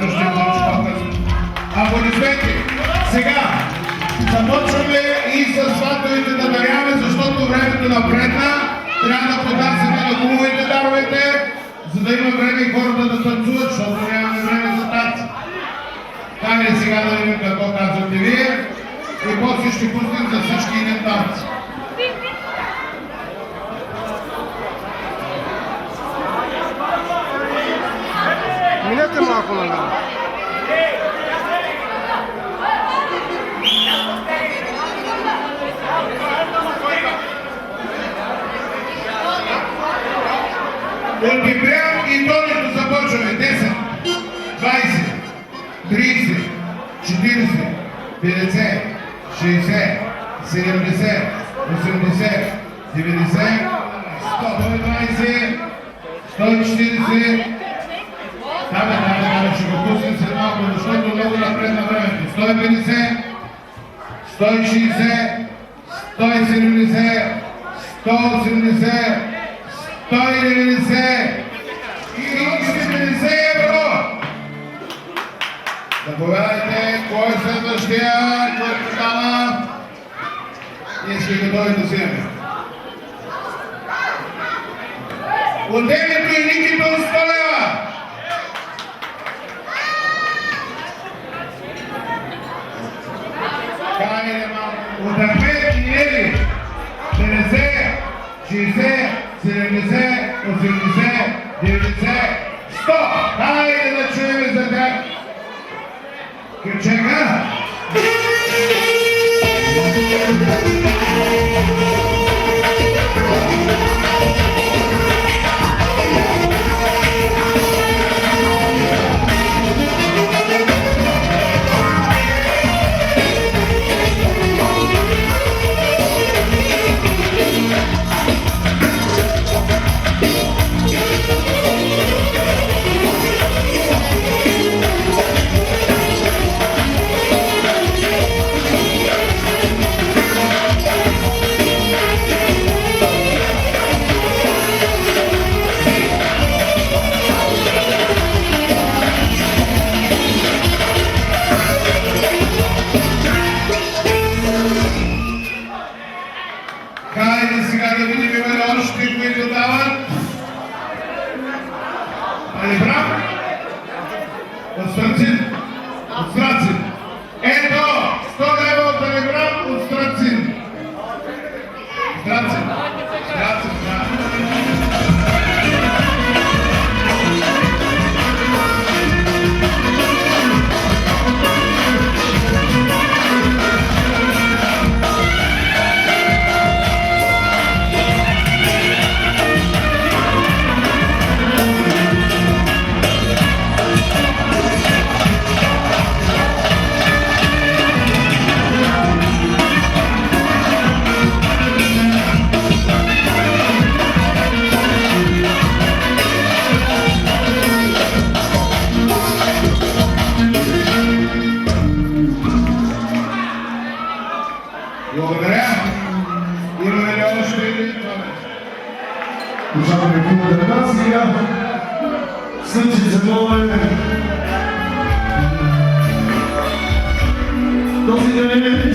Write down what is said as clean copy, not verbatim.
който ще получи по-късно. Аплодисменти! Сега започваме и с сватовете да даряваме, защото времето напредна. Трябва да поднасяме на кумовете даровете, за да има време и хората да танцуват, защото нямаме време за танци. Хайде сега да видим какво казвате вие и после ще пуснем за всички един танци. Минете малко на мен. Отипрям и долето започваме. 10, 20, 30, 40, 50, 60, 70, 80, 90, 120, 140. Ще го пуснем след малко, защото много напред на времето. 150, 160, 170, 180, 190 и 90 евро! Заповядайте, кой е следващия, който става? Ние сме готови да вземем. Отделянето и Никито 100 лева! Хайде малко. Отърпете и ели! 50, 60, 70, 80, 90, 100! Хайде да чуем за тях! Кючека! Хайде сега да видим има ли още, които дават. Али брат? От Страцин. От Страцин. Ето! 100 лева от Алибрам от Страцин. Страцин. Страцин, да. Благодаря. Имаме ли още един това? Уважаеми кулата на нас, сега случай за нове. Този ден е